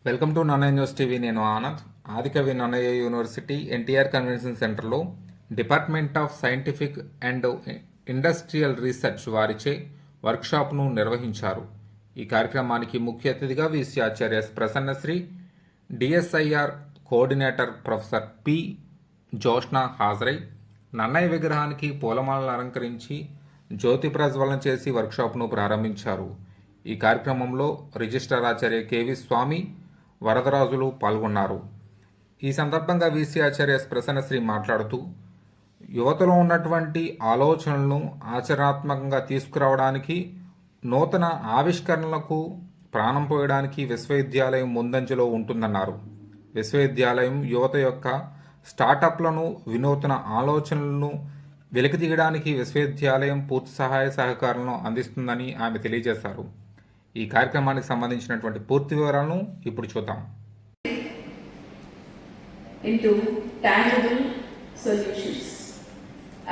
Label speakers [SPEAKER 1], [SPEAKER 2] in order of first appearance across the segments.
[SPEAKER 1] Welcome to Nannaya news TV. నేను Anand. Adikavi Nannaya university NTR convention సెంటర్లో department of scientific and industrial research వారిచే వర్క్షాప్ను నిర్వహించారు. ఈ కార్యక్రమానికి ముఖ్య అతిథిగా వీసీ ఆచార్య Prasannasri, DSIR coordinator professor P Joshna హాజరై నన్నయ్య విగ్రహానికి పూలమాలలు అలంకరించి జ్యోతి ప్రజ్వలన చేసి వర్క్షాప్ను ప్రారంభించారు. ఈ కార్యక్రమంలో రిజిస్ట్రార్ ఆచార్య కేవి స్వామి, వరదరాజులు పాల్గొన్నారు. ఈ సందర్భంగా వీసీ ఆచార్య ప్రసన్నశ్రీ మాట్లాడుతూ, యువతలో ఉన్నటువంటి ఆలోచనలను ఆచరణాత్మకంగా తీసుకురావడానికి, నూతన ఆవిష్కరణలకు ప్రాణం పోయడానికి విశ్వవిద్యాలయం ముందంజలో ఉంటుందన్నారు. విశ్వవిద్యాలయం యువత యొక్క స్టార్టప్లను, వినూత్న ఆలోచనలను వెలికితీయడానికి విశ్వవిద్యాలయం పూర్తి సహాయ సహకారాలను అందిస్తుందని ఆమె తెలియజేశారు. ఈ కార్యక్రమానికి సంబంధించినటువంటి పూర్తి వివరాలను ఇప్పుడు చూద్దాం.
[SPEAKER 2] Into tangible solutions.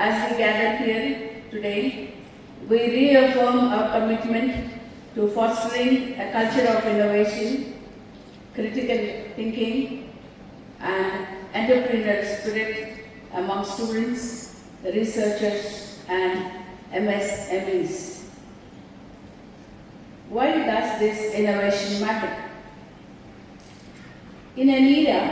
[SPEAKER 2] As we gather here today, we reaffirm our commitment to fostering a culture of innovation, critical thinking, and entrepreneurial spirit among students, researchers, and MSMEs. Why does this innovation matter? In an era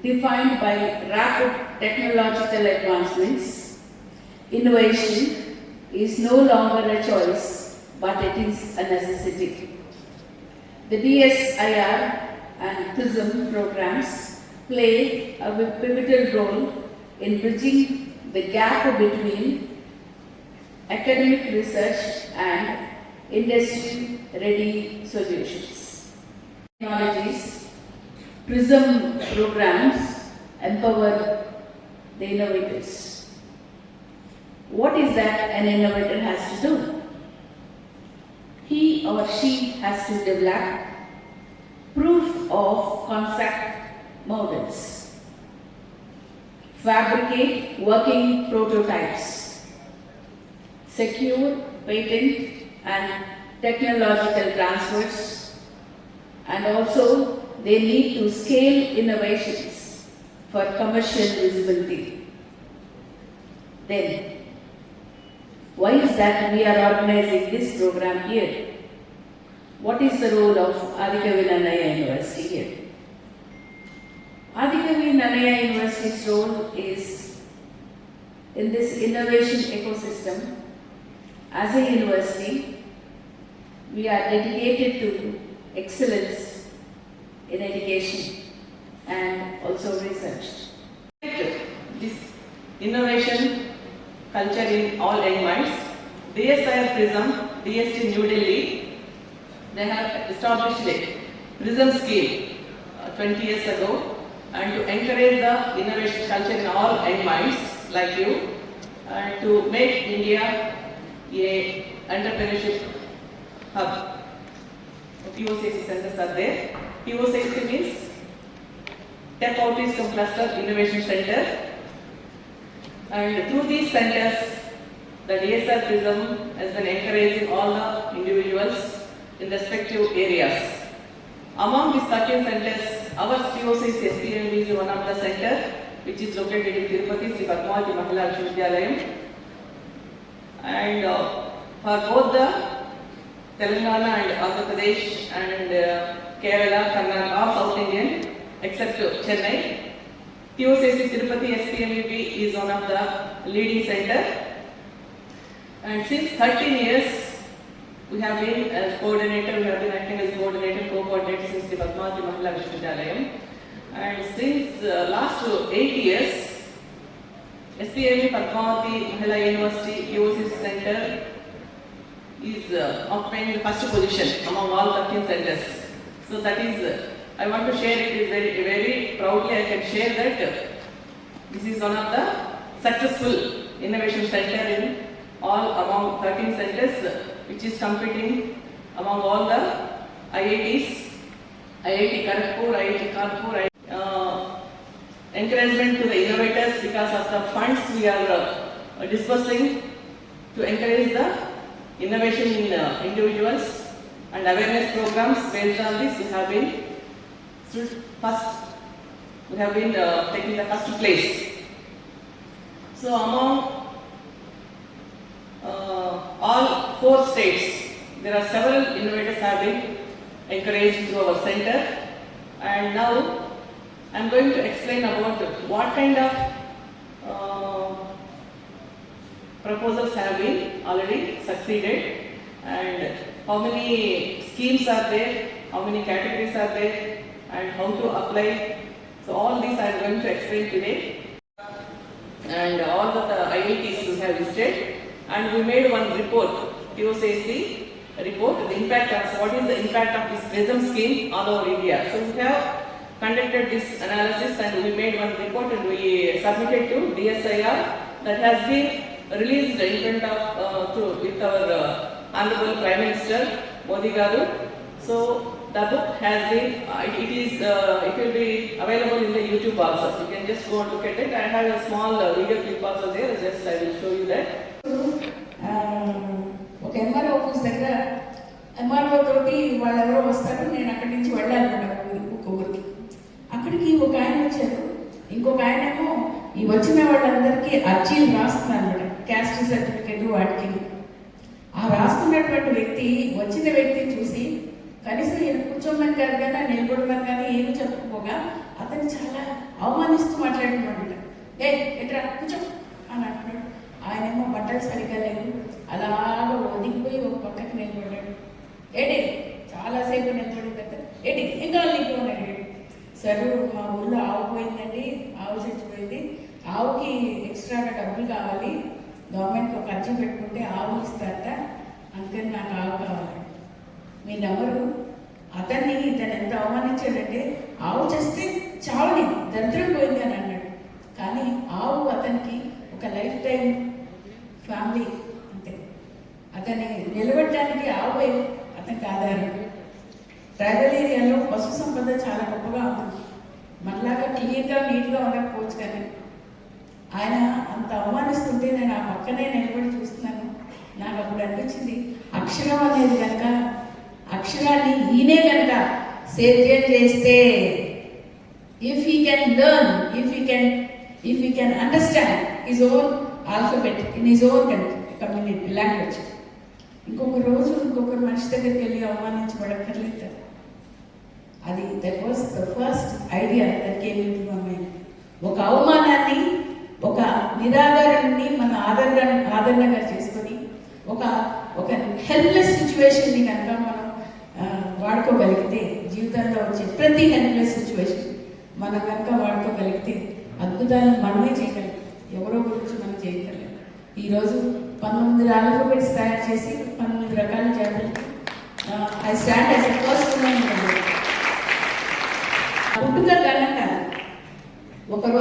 [SPEAKER 2] defined by rapid technological advancements, innovation is no longer a choice, but it is a necessity. The DSIR and PRISM programs play a pivotal role in bridging the gap between academic research and industry-ready solutions. Technologies, PRISM programs empower the innovators. What is that an innovator has to do? He or she has to develop proof of concept models, fabricate working prototypes, secure patent and technological transfers, and also they need to scale innovations for commercial visibility. Then, why is that we are organizing this program here? What is the role of Adikavi Nannaya University here? Adikavi Nannaya University's role is in this innovation ecosystem. As a university, we are dedicated to excellence in education and also research.
[SPEAKER 3] This innovation culture in all minds. DSIR PRISM, DST New Delhi, they have established a PRISM scheme 20 years ago, and to encourage the innovation culture in all minds like you, and to make India a entrepreneurship hub. POCC centers are there. POCC means Tech Outreach Cluster Innovation Center, and through these centers, the DSR PRISM has been encouraging all the individuals in respective areas. Among these 13 centers, our POCC SPMV is one of the center which is located in Tirupati, Sri Padmavati Mahila Vishwavidyalaya. And for both the Telangana and Andhra Pradesh and Kerala, Karnataka, South Indian, except Chennai, POCC Tirupati SPMEP is one of the leading center. And since 13 years, we have been as coordinator, we have been acting as coordinator, co-coordinator since Sri Padmavati Mahila Vishwavidyalaya. And since last 8 years, SPME Padmavati Mahila University POCC Center is occupying the first position among all 13 centers. So that is, I want to share it is very proudly I can share that this is one of the successful innovation center in all among 13 centers which is competing among all the IITs, IIT Kharagpur, IIT Kanpur, encouragement to the innovators because of the funds we are dispersing to encourage the innovation in individuals and awareness programs. Based on this, we have been taking the first place. So among all 4 states, there are several innovators have been encouraged through our center, and now I am going to explain about what kind of proposals have been already succeeded and how many schemes are there, how many categories are there, and how to apply. So all these I am going to explain today, and all the IITs we have visited, and we made one report, TOCC report, the impact of what is the impact of this PRISM scheme all over India. So we have conducted this analysis and we made one report and we submitted to DSIR that has been released in front of with our Honorable Prime Minister Modi Garu. So the book has been, it will be available in the YouTube also. You can just go and look at it. I have a small video clip also there. Just I will show you that.
[SPEAKER 2] ఒక MRO office దగ్గర MRO తోటి వాళ్ళు ఎవరో వస్తారు, నేను అక్కడి నుంచి వెళ్ళాలన్నమాట ఒక ఊరికి. అక్కడికి ఒక ఆయన వచ్చారు, ఇంకొక ఆయనేమో ఈ వచ్చిన వాళ్ళందరికీ అర్జీలు రాస్తున్నారు అనమాట, క్యాస్ట్ సర్టిఫికేట్ వాటికి. ఆ రాస్తున్నటువంటి వ్యక్తి వచ్చిన వ్యక్తిని చూసి కనీసం ఈయన కూర్చోమని కాదు కానీ నిలబడమని కానీ ఏమి చెప్పకపోగా అతను చాలా అవమానిస్తూ మాట్లాడుతున్నాడు. ఎట్రా కూర్చో అని అంటున్నాడు. ఆయనేమో బట్టలు సరిగ్గా లేవు, అలాగ ఒదిగిపోయి ఒక పక్కకి నిలబడ్డాడు. చాలాసేపు నిలబడి పెద్ద ఏం కావాలి నీకు అని అడిగాడు. సరే మా ఊళ్ళో ఆవు పోయిందండి, ఆవు చచ్చిపోయింది, ఆవుకి ఎక్స్ట్రాగా డబ్బులు కావాలి, గవర్నమెంట్కి ఒక అర్జీ పెట్టుకుంటే ఆవు ఇస్తారట, అందుకని నాకు ఆవు కావాలి. మీ నమ్మరు, ఇతను ఎంత అవమానించాడంటే ఆవు చేస్తే చావుని దరిద్రం పోయింది అని అన్నాడు. కానీ ఆవు అతనికి ఒక లైఫ్ టైం ఫ్యామిలీ, అంతే. అతన్ని నిలబడటానికి ఆవు అతనికి ఆధారం. ట్రైబల్ ఏరియాలో పశు సంపద చాలా గొప్పగా ఉంది, మనలాగా క్లియర్గా నీట్గా ఉండకపోవచ్చు. కానీ ఆయన అంత అవమానిస్తుంటే నేను ఆ పక్కనే నిలబడి చూస్తున్నాను. నాకు అప్పుడు అనిపించింది, అక్షరం అనేది కనుక, అక్షరాన్ని ఈయనే కనుక సేద్యం చేస్తే, if he can learn, if he can understand his own alphabet in his own community language, ఇంకొకరు మనిషి దగ్గరికి వెళ్ళి అవమానించబడక్కర్లేదు కదా. అది that was the first idea that came into my mind. ఒక అవమానాన్ని, ఒక నిరాదరణని మన ఆదరణగా చేసుకొని ఒక హెల్ప్లెస్ సిచ్యువేషన్ని కనుక మనం వాడుకోగలిగితే, జీవితంలో వచ్చే ప్రతి హెల్ప్లెస్ సిచ్యువేషన్ మనం కనుక వాడుకోగలిగితే అద్భుతాలను మనమే చేయగలం, ఎవరో గురించి మనం చేయగలం. ఈరోజు 19 ఆల్ఫబెట్స్ తయారు చేసి 19 రకాల జాతులు I stand as a first women. పుట్టుక గణంగా ఒకరోజు